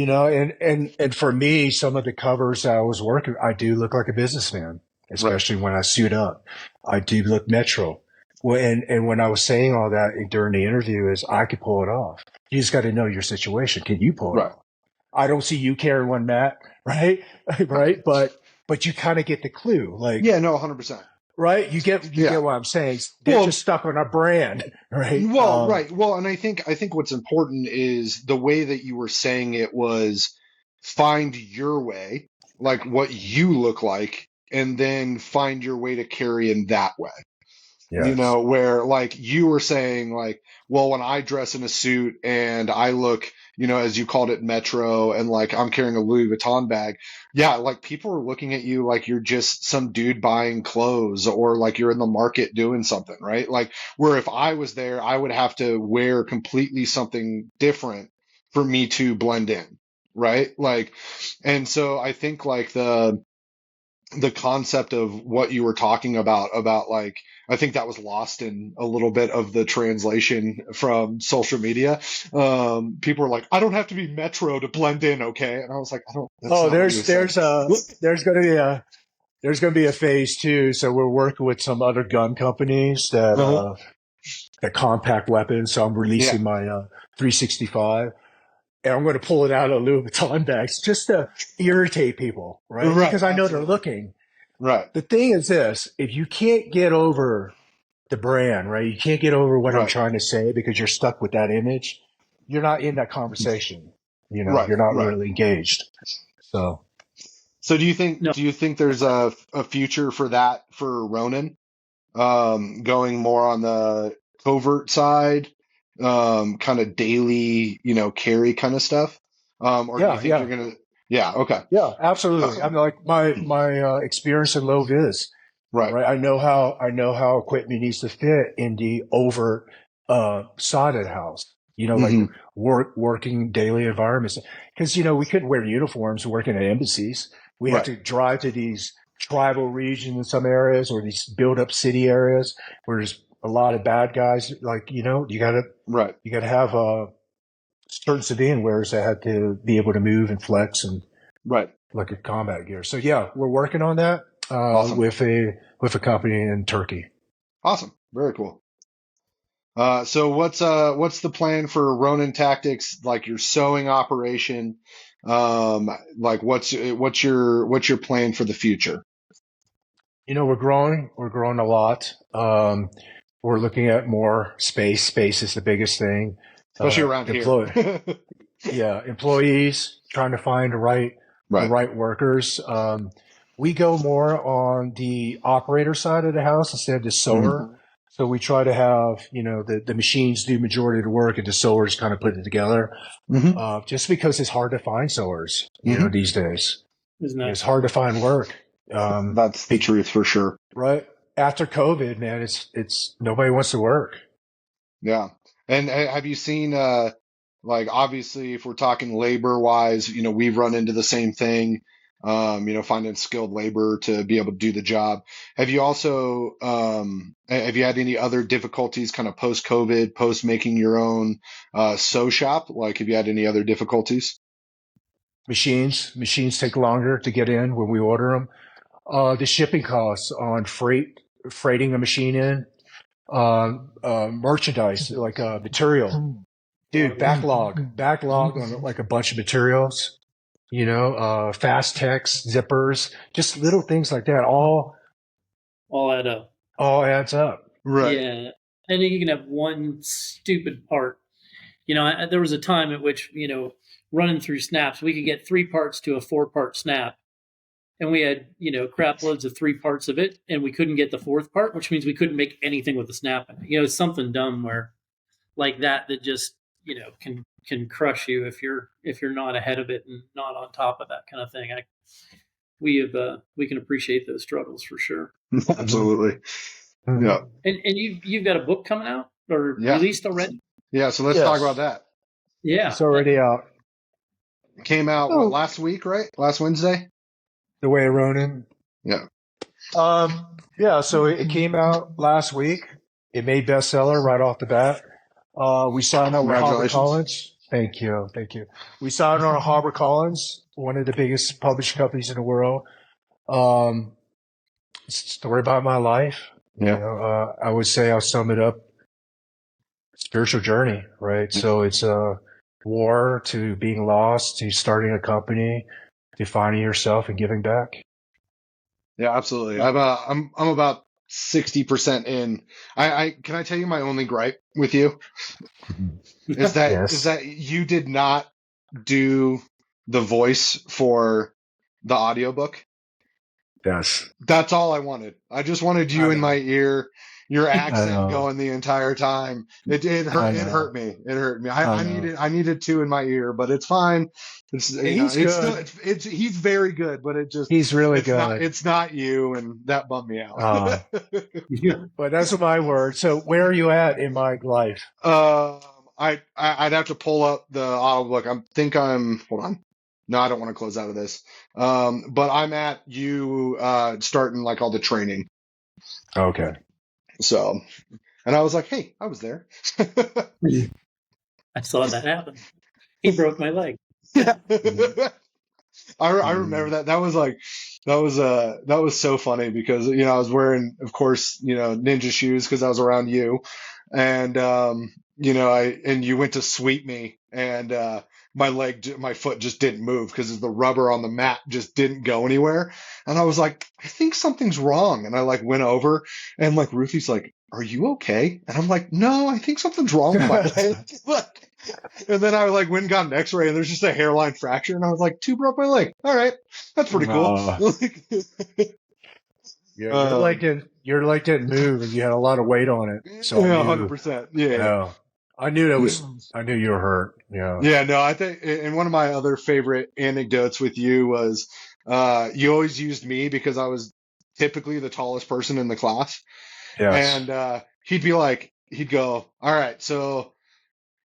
know, and for me, some of the covers that I was working, I do look like a businessman, Right. especially when I suit up. I do look metro. Well, and when I was saying all that during the interview is I could pull it off. You just got to know your situation. Can you pull it Right. off? I don't see you carrying one, Matt, right? right. But you kind of get the clue. Like, Yeah, no, 100%. right. You Yeah. get what I'm saying. They're just Well, stuck on a brand, right? right. Well, and I think what's important is the way that you were saying it was find your way, like what you look like, and then find your way to carry in that way. Yes. Where like you were saying, like, well, when I dress in a suit and I look, as you called it, metro, and like I'm carrying a Louis Vuitton bag, yeah, like people are looking at you like you're just some dude buying clothes or like you're in the market doing something, right? Like, where if I was there, I would have to wear completely something different for me to blend in, right? Like, and so I think like the concept of what you were talking about like I think that was lost in a little bit of the translation from social media. People were like, I don't have to be metro to blend in, okay? And I was like, I don't, that's Oh, not what he was saying. there's going to be a there's going to be a phase two. So we're working with some other gun companies Uh-huh. that compact weapons. So I'm Yeah. releasing my 365, and I'm going to pull it out of Louis Vuitton bags just to irritate people, right? Right, Because I know they're absolutely. looking. Right. The thing is this: if you can't get over the brand, right? You can't get over what I'm Right. trying to say because you're stuck with that image. You're not in that conversation. Right. You're not Right. really engaged. So. So do you think No, do you think there's a future for that for Ronin? Going more on the covert side, kind of daily, carry kind of stuff. Or do you Yeah, think you're yeah, gonna? Yeah, okay. yeah, absolutely. I Uh, mean, like my experience in low vis. Right. right? I know how equipment needs to fit in the over sodded house. Like Hmm. working daily environments. Because we couldn't wear uniforms working at embassies. We had Right. to drive to these tribal regions in some areas or these built up city areas where there's a lot of bad guys. Like you gotta Right. you gotta have certain civilian wearers that had to be able to move and flex and Right. like a combat gear. So yeah, we're working on that Awesome. with a company in Turkey. Awesome. Very cool. So what's the plan for Ronin Tactics, like your sewing operation? Like what's your plan for the future? We're growing. We're growing a lot. We're looking at more space. Space is the biggest thing. Especially around here. Employ, yeah, employees trying to find the Right. right workers. We go more on the operator side of the house instead of the Hmm. sewer. So we try to have, the machines do majority of the work and the sewers kind of put it together. Hmm. Just because it's hard to find sewers, Hmm. these days. Isn't that It's hard to find work. That's the truth for sure. Right after COVID, man, it's nobody wants to work. Yeah. And have you seen like obviously if we're talking labor wise, we've run into the same thing. Finding skilled labor to be able to do the job. Have you also have you had any other difficulties kind of post COVID, post making your own sew shop? Like have you had any other difficulties? Machines take longer to get in when we order them. The shipping costs on freighting a machine in, merchandise like material, dude, backlog on like a bunch of materials. Fast text, zippers, just little things like that. all add up? All adds up. Right. Yeah, and then you can have one stupid part. There was a time at which running through snaps, we could get 3 parts to a 4-part snap, and we had crap loads of 3 parts of it, and we couldn't get the fourth part, which means we couldn't make anything with the snap in it. It's something dumb where like that just can crush you if you're not ahead of it and not on top of that kind of thing. We can appreciate those struggles for sure. Absolutely. Mhm. Yeah. And you've got a book coming out or Yeah. released already? Yeah. So let's talk about Yes, that. Yeah. it's already out. It came out what Oh, last week, right? Last Wednesday? the way of Ronin. Yeah. Yeah, so it came out last week. It made bestseller right off the bat. We signed on with Congratulations. HarperCollins. Thank you, thank you. We signed on HarperCollins, one of the biggest publishing companies in the world. Um, it's a story about my life. Yeah. I would say I'll sum it up: spiritual journey, right? So it's a war to being lost, to starting a company, to finding yourself and giving back. Yeah, absolutely. I'm about 60% in. I can I tell you my only gripe with you is Yes. that you did not do the voice for the audiobook. Yes. That's all I wanted. I just wanted I you in my know. ear, your I accent know. going the entire time. I It hurt know. me. It hurt me. I know. I needed two in my ear, but it's fine. It's He's it's still good. it's he's very good, but He's really good. it's not you, and that bummed me out. Uh, Yeah. but that's my word. So where are you at in my life? Um, I'd have to pull up the audiobook. Hold on. No, I don't want to close out of this. But I'm at you starting like all the training. Okay. So, and I was like, hey, I was there. I saw that happen. He broke my leg. Yeah. Mm, I remember mm, that. That was so funny because I was wearing, of course, ninja shoes because I was around you, and and you went to sweep me, and my foot just didn't move because the rubber on the mat just didn't go anywhere, and I was like, I think something's wrong, and I like went over, and like Ruthie's like, are you okay? And I'm like, no, I think something's wrong with my leg. And then I like went and got an X-ray, and there's just a hairline fracture, and I was like, two broke my leg. All right, that's pretty cool. uh, um, you're like didn't move and you had a lot of weight on it. So I yeah, knew, 100%. Yeah, yeah, I knew you were hurt. Yeah. yeah. No, I think, and one of my other favorite anecdotes with you was, you always used me because I was typically the tallest person in the class. Yes. And he'd go, all right, so,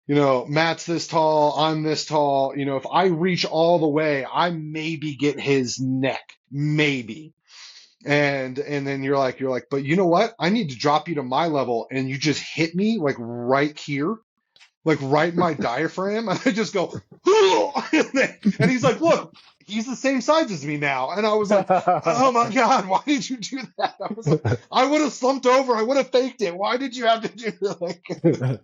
Matt's this tall, I'm this tall. If I reach all the way, I maybe get his neck, maybe. And then you're like, but you know what? I need to drop you to my level, and you just hit me like right here, like right in my diaphragm, and I just go, and he's like, look, he's the same size as me now. And I was like, oh my God, why did you do that? I was like, I would have slumped over, I would have faked it. Why did you have to do that?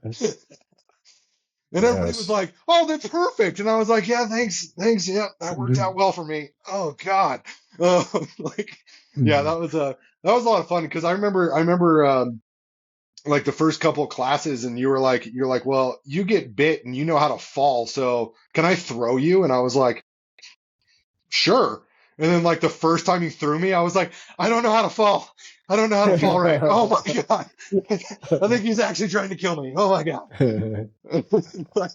And everybody was Yes. like, oh, that's perfect. And I was like, yeah, thanks. Yeah, that worked out well for me. Oh God. Like, yeah, that was a lot of fun, because I remember like the first couple of classes, and you're like, well, you get bit and you know how to fall, so can I throw you? And I was like, sure. And then like the first time you threw me, I was like, I don't know how to fall. I don't know how to fall right. Oh my God. I think he's actually trying to kill me. Oh my God. Like,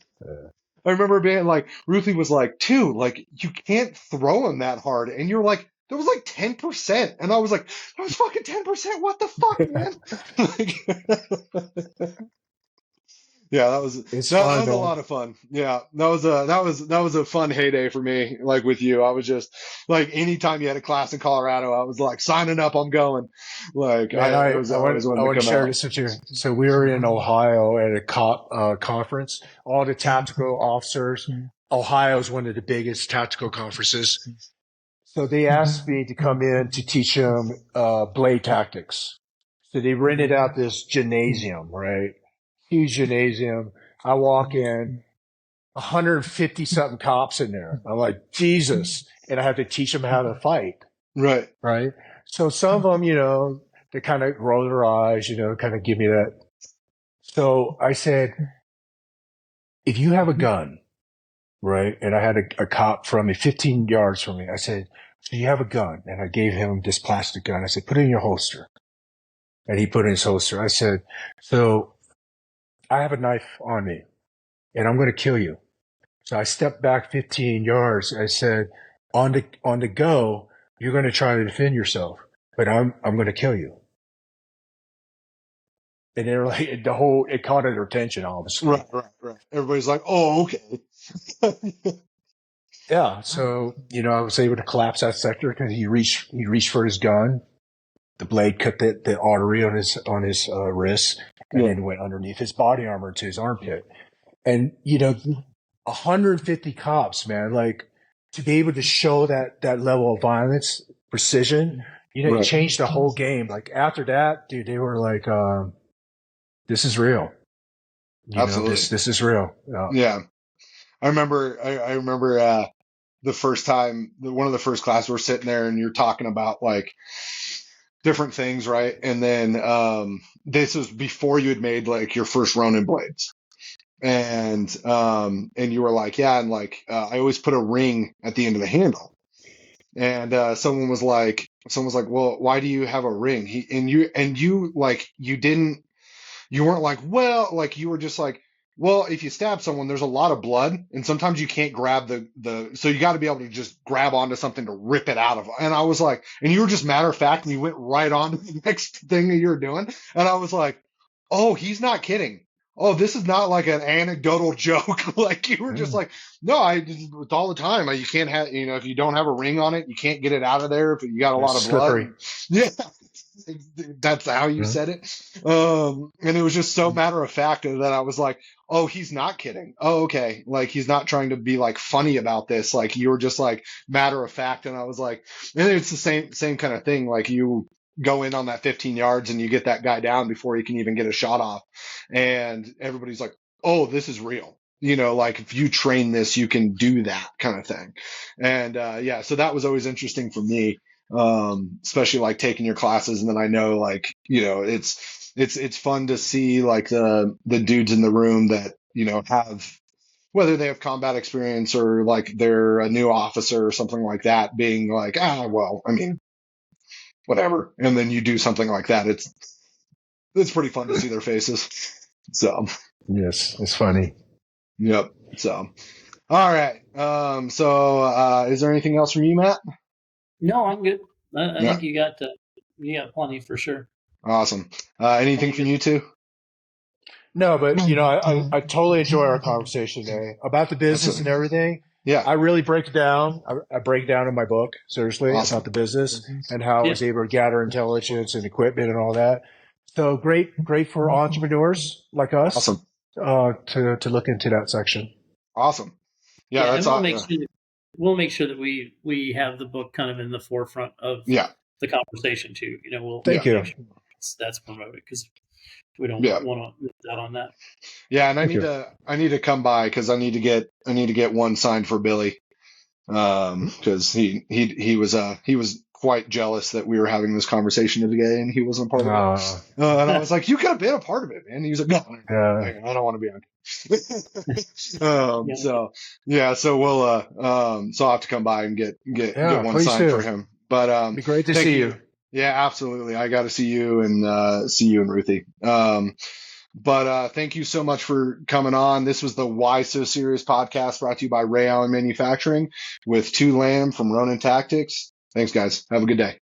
I remember being like, Ruthie was like, dude, like, you can't throw him that hard. And you're like, that was like 10%. And I was like, that was fucking 10%. What the fuck, man? Like, yeah, that was It's that fun, was a man. lot of fun. Yeah, that was a fun heyday for me. Like with you, I was just like, anytime you had a class in Colorado, I was like, signing up, I'm going. Like Man, I was always I wanting want to to come share out. this with you. So we were in Ohio at a conference. All the tactical officers. Ohio is one of the biggest tactical conferences. So they asked me to come in to teach them blade tactics. So they rented out this gymnasium, right? Huge gymnasium. I walk in, 150 something cops in there. I'm like, Jesus. And I have to teach them how to fight, Right. right? So some of them, they kind of roll their eyes, kind of give me that. So I said, if you have a gun, right? And I had a cop from me 15 yards from me. I said, so you have a gun. And I gave him this plastic gun. I said, put it in your holster. And he put it in his holster. I said, so I have a knife on me and I'm going to kill you. So I stepped back 15 yards. I said, on the go, you're going to try to defend yourself, but I'm going to kill you. And they're like, it caught their attention, obviously. Right. Everybody's like, oh, okay. Yeah. So, I was able to collapse that sector because he reached for his gun. The blade cut the artery on his wrist and Yeah. then went underneath his body armor to his armpit. And, 150 cops, man, like to be able to show that level of violence, precision, it Right. changed the whole game. Like after that, dude, they were like, this is real. Absolutely. This is real. Yeah. I remember the first time, one of the first classes, we're sitting there and you're talking about like different things, right? And then this was before you had made like your first Ronin blades. And you were like, yeah, and like I always put a ring at the end of the handle. And someone was like, well, why do you have a ring? You like, you weren't like, well, like you were just like, well, if you stab someone, there's a lot of blood, and sometimes you can't grab so you got to be able to just grab onto something to rip it out of. And I was like, and you were just matter of fact, and you went right on to the next thing that you were doing. And I was like, oh, he's not kidding. Oh, this is not like an anecdotal joke. Like you were just like, no, it's all the time. You can't have, if you don't have a ring on it, you can't get it out of there if you got a It's lot of blood. slippery. Yeah, that's how you said it. And it was just so matter of fact that I was like, oh, he's not kidding. Oh, okay. Like he's not trying to be like funny about this. Like you were just like matter of fact. And I was like, and it's the same kind of thing. Like you go in on that 15 yards and you get that guy down before he can even get a shot off. And everybody's like, oh, this is real. Like if you train this, you can do that kind of thing. And yeah, so that was always interesting for me, especially like taking your classes. And then I know like, it's fun to see like the dudes in the room that, have, whether they have combat experience or like they're a new officer or something like that, being like, well, I mean, whatever. And then you do something like that. It's pretty fun to see their faces. So, Yes, it's funny. yep. So, all right. So, is there anything else from you, Matt? No, I'm good. I Yeah. think you got You got plenty for sure. Awesome. Anything from you two? No, but I totally enjoy our conversation today about the business and Excellent. everything. Yeah. I really break it down. I break down in my book, seriously, about Awesome. the business and how I Yeah. was able to gather intelligence and equipment and all that. So great for entrepreneurs like us, Awesome. to look into that section. Awesome. Yeah, Yeah, that's and we'll all. make Yeah. sure that we have the book kind of in the forefront of Yeah. the conversation too. We'll Thank Yeah. you. make sure that's promoted because we don't Yeah. want to miss out on that. Yeah, and Thank you. I need to come by because I need to get one signed for Billy. Because he was quite jealous that we were having this conversation today and he wasn't a part of it. And I was like, you could have been a part of it, man. He was like, no, uh, I don't want to be on. Yeah. So yeah, so we'll so I'll have to come by and get yeah, one please signed do. for him. But It'd be great to thank see you. you. Yeah, absolutely. I got to see you and Ruthie. But thank you so much for coming on. This was the Why So Serious podcast brought to you by Ray Allen Manufacturing with 2 Lamb from Ronin Tactics. Thanks, guys. Have a good day.